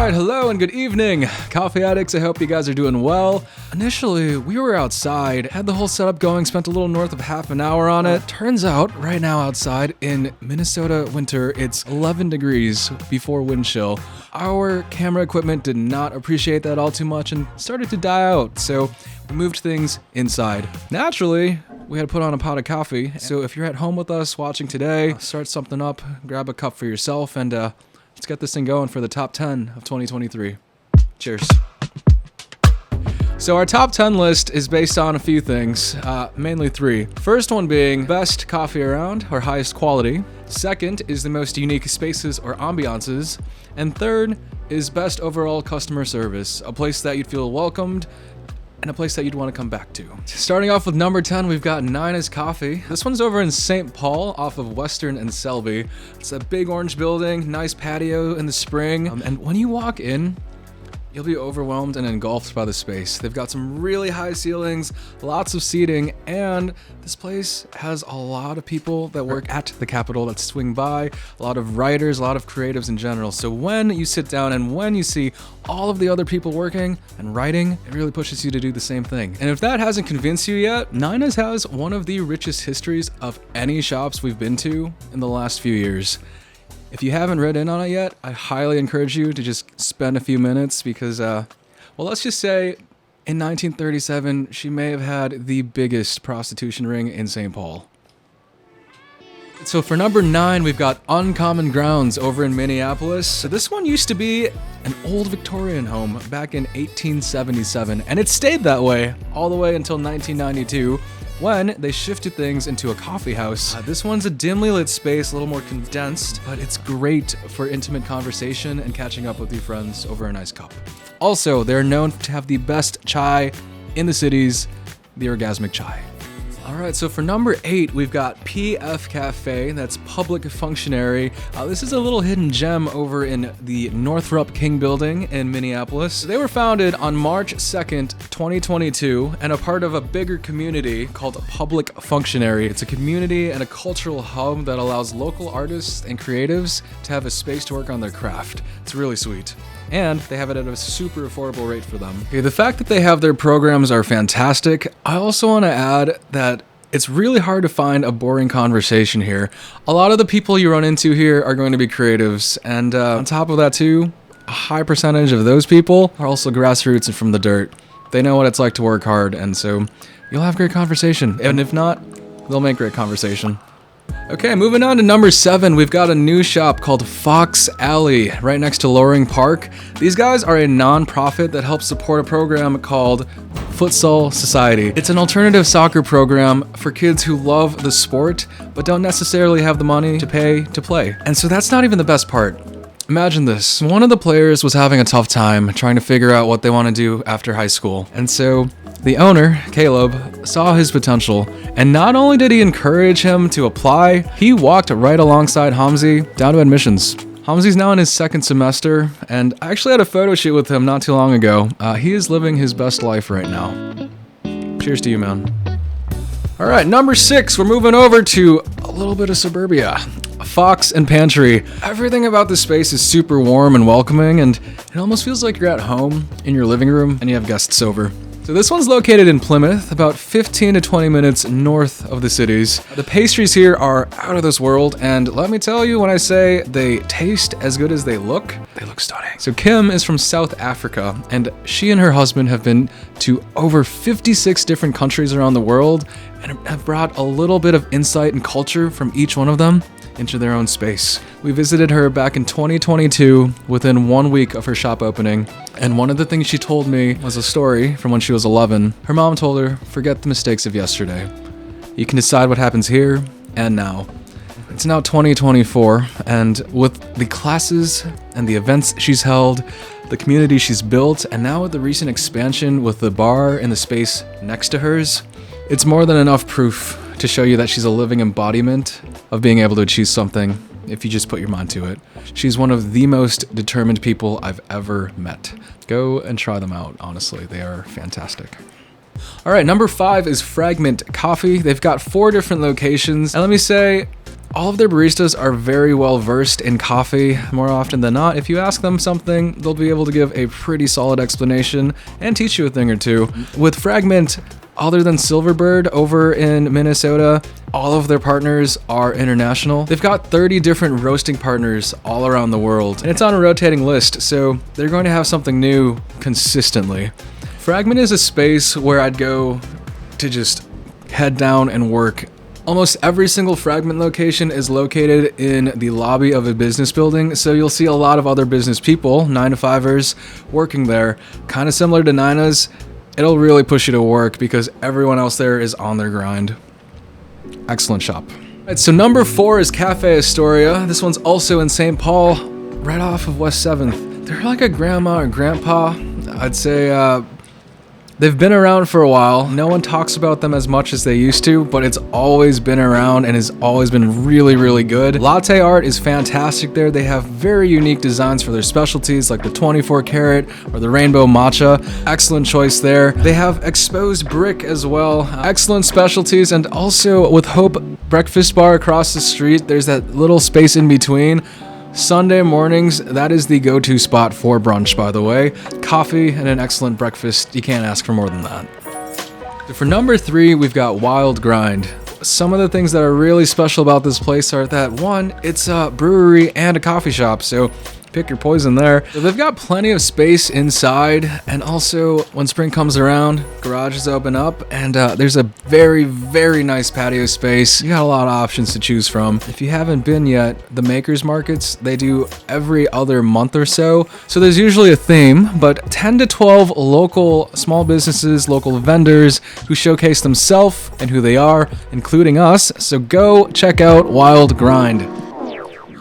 Alright, hello and good evening, coffee addicts. I hope you guys are doing well. Initially, we were outside, had the whole setup going, spent a little north of half an hour on it. Turns out, right now outside in Minnesota winter, it's 11 degrees before wind chill. Our camera equipment did not appreciate that all too much and started to die out, so we moved things inside. Naturally, we had to put on a pot of coffee, so if you're at home with us watching today, start something up, grab a cup for yourself, and let's get this thing going for the top 10 of 2023. Cheers. So our top 10 list is based on a few things, mainly three. First one being best coffee around, or highest quality. Second is the most unique spaces or ambiances. And third is best overall customer service, a place that you'd feel welcomed and a place that you'd want to come back to. Starting off with number 10, we've got Nina's Coffee. This one's over in St. Paul off of Western and Selby. It's a big orange building, nice patio in the spring, and when you walk in, you'll be overwhelmed and engulfed by the space. They've got some really high ceilings, lots of seating, and this place has a lot of people that work at the Capitol that swing by, a lot of writers, a lot of creatives in general. So when you sit down and when you see all of the other people working and writing, it really pushes you to do the same thing. And if that hasn't convinced you yet, Nina's has one of the richest histories of any shops we've been to in the last few years. If you haven't read in on it yet, I highly encourage you to just spend a few minutes because, well, let's just say in 1937, she may have had the biggest prostitution ring in St. Paul. So for number 9, we've got Uncommon Grounds over in Minneapolis. So this one used to be an old Victorian home back in 1877, and it stayed that way all the way until 1992. When they shifted things into a coffee house. This one's a dimly lit space, a little more condensed, but it's great for intimate conversation and catching up with your friends over a nice cup. Also, they're known to have the best chai in the cities, the orgasmic chai. Alright, so for number 8, we've got PF Cafe, that's Public Functionary. This is a little hidden gem over in the Northrop King building in Minneapolis. They were founded on March 2nd, 2022, and a part of a bigger community called Public Functionary. It's a community and a cultural hub that allows local artists and creatives to have a space to work on their craft. It's really sweet. And they have it at a super affordable rate for them. Okay, the fact that they have their programs are fantastic. I also want to add that it's really hard to find a boring conversation here. A lot of the people you run into here are going to be creatives, and on top of that too, a high percentage of those people are also grassroots and from the dirt. They know what it's like to work hard, and so you'll have great conversation. And if not, they'll make great conversation. Okay, moving on to number 7, we've got a new shop called Fox Alley right next to Loring Park. These guys are a non-profit that helps support a program called Futsal Society. It's an alternative soccer program for kids who love the sport but don't necessarily have the money to pay to play. And so that's not even the best part. Imagine this. One of the players was having a tough time trying to figure out what they want to do after high school. And so the owner, Caleb, saw his potential, and not only did he encourage him to apply, he walked right alongside Hamzi down to admissions. Hamzi's now in his second semester, and I actually had a photo shoot with him not too long ago. He is living his best life right now. Cheers to you, man. All right, number 6, we're moving over to a little bit of suburbia. Fox Pantry. Everything about this space is super warm and welcoming, and it almost feels like you're at home in your living room and you have guests over. So this one's located in Plymouth, about 15 to 20 minutes north of the cities. The pastries here are out of this world, and let me tell you, when I say they taste as good as they look stunning. So Kim is from South Africa, and she and her husband have been to over 56 different countries around the world and have brought a little bit of insight and culture from each one of them into their own space. We visited her back in 2022 within 1 week of her shop opening, and one of the things she told me was a story from when she was 11. Her mom told her, forget the mistakes of yesterday. You can decide what happens here and now. It's now 2024, and with the classes and the events she's held, the community she's built, and now with the recent expansion with the bar in the space next to hers, it's more than enough proof to show you that she's a living embodiment of being able to achieve something if you just put your mind to it. She's one of the most determined people I've ever met. Go and try them out, honestly. They are fantastic. All right, number 5 is Frgmnt Coffee. They've got 4 different locations. And let me say, All of their baristas are very well versed in coffee. More often than not, if you ask them something, they'll be able to give a pretty solid explanation and teach you a thing or two. With Frgmnt, other than Silverbird over in Minnesota, all of their partners are international. They've got 30 different roasting partners all around the world, and it's on a rotating list, so they're going to have something new consistently. Frgmnt is a space where I'd go to just head down and work. Almost every single Frgmnt location is located in the lobby of a business building, so you'll see a lot of other business people, 9-to-5ers, working there. Kind of similar to Nina's. It'll really push you to work because everyone else there is on their grind. Excellent shop. Alright, so number 4 is Cafe Astoria. This one's also in St. Paul, right off of West 7th. They're like a grandma or grandpa. I'd say, they've been around for a while. No one talks about them as much as they used to, but it's always been around and has always been really, really good. Latte art is fantastic there. They have very unique designs for their specialties like the 24 karat or the rainbow matcha. Excellent choice there. They have exposed brick as well. Excellent specialties, and also with Hope Breakfast Bar across the street, there's that little space in between. Sunday mornings, that is the go-to spot for brunch, by the way. Coffee and an excellent breakfast. You can't ask for more than that. For number 3, we've got Wild Grind. Some of the things that are really special about this place are that, one, it's a brewery and a coffee shop, so pick your poison there. So they've got plenty of space inside, and also when spring comes around, garages open up, and there's a very, very nice patio space. You got a lot of options to choose from. If you haven't been yet, the makers markets, they do every other month or so. So there's usually a theme, but 10 to 12 local small businesses, local vendors who showcase themselves and who they are, including us. So go check out Wild Grind.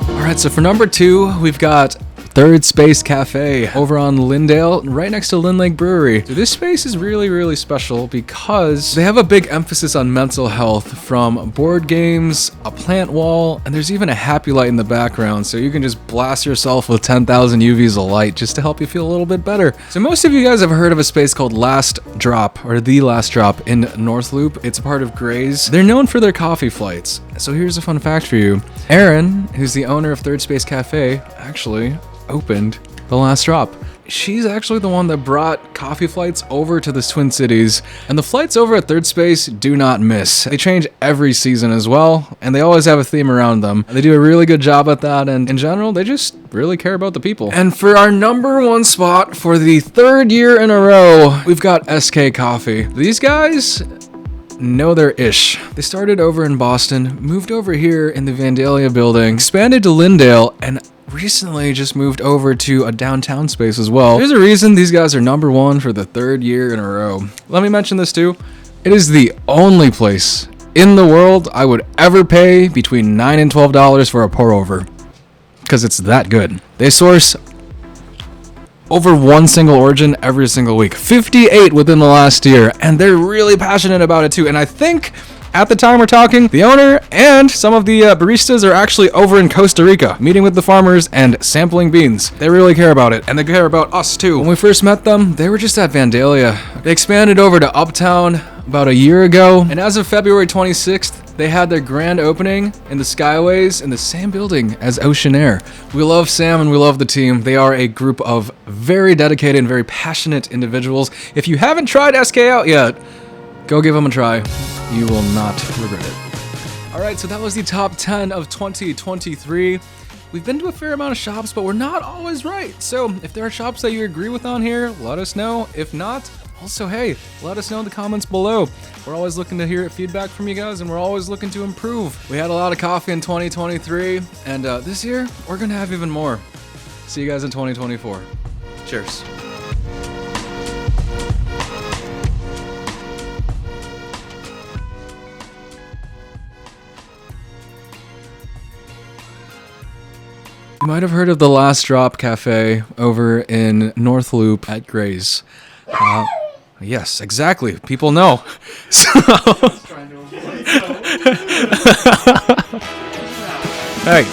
Alright, so for number 2, we've got Third Space Cafe over on Lyndale, right next to Lynn Lake Brewery. So this space is really, really special because they have a big emphasis on mental health, from board games, a plant wall, and there's even a happy light in the background, so you can just blast yourself with 10,000 UVs of light just to help you feel a little bit better. So most of you guys have heard of a space called Last Drop, or The Last Drop in North Loop. It's a part of Gray's. They're known for their coffee flights. So here's a fun fact for you. Erin, who's the owner of Third Space Cafe, actually opened The Last Drop. She's actually the one that brought coffee flights over to the Twin Cities, and the flights over at Third Space do not miss. They change every season as well, and they always have a theme around them. They do a really good job at that, and in general, they just really care about the people. And for our number 1 spot for the 3rd year in a row, we've got SK Coffee. These guys know their ish. They started over in Boston, moved over here in the Vandalia building, expanded to Lyndale, and recently just moved over to a downtown space as well. There's a reason these guys are number 1 for the 3rd year in a row. Let me mention this too. It is the only place in the world I would ever pay between $9 and $12 for a pour over, because it's that good. They source over 1 single origin every single week, 58 within the last year, and they're really passionate about it too. And I think at the time we're talking, the owner and some of the baristas are actually over in Costa Rica, meeting with the farmers and sampling beans. They really care about it, and they care about us too. When we first met them, they were just at Vandalia. They expanded over to Uptown about a year ago, and as of February 26th, they had their grand opening in the Skyways in the same building as Ocean Air. We love Sam and we love the team. They are a group of very dedicated and very passionate individuals. If you haven't tried SK out yet, go give them a try. You will not regret it. Alright, so that was the top 10 of 2023. We've been to a fair amount of shops, but we're not always right. So if there are shops that you agree with on here, let us know. If not, also, hey, let us know in the comments below. We're always looking to hear feedback from you guys, and we're always looking to improve. We had a lot of coffee in 2023, and this year, we're going to have even more. See you guys in 2024. Cheers. You might have heard of the Last Drop Cafe over in North Loop at Gray's. Yes, exactly. People know. So hey.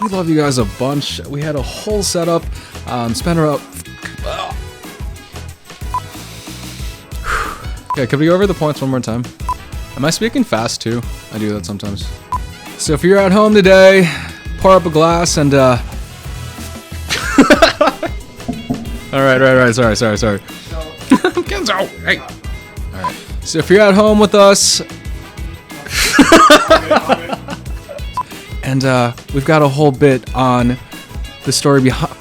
We love you guys a bunch. We had a whole setup. Spent about Okay, could we go over the points one more time? Am I speaking fast too? I do that sometimes. So if you're at home today, pour up a glass and all right. Sorry. Kenzo, hey. All right. So if you're at home with us, and we've got a whole bit on the story behind.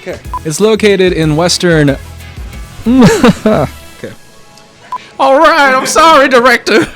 Okay. It's located in western. Okay. All right. I'm sorry, director.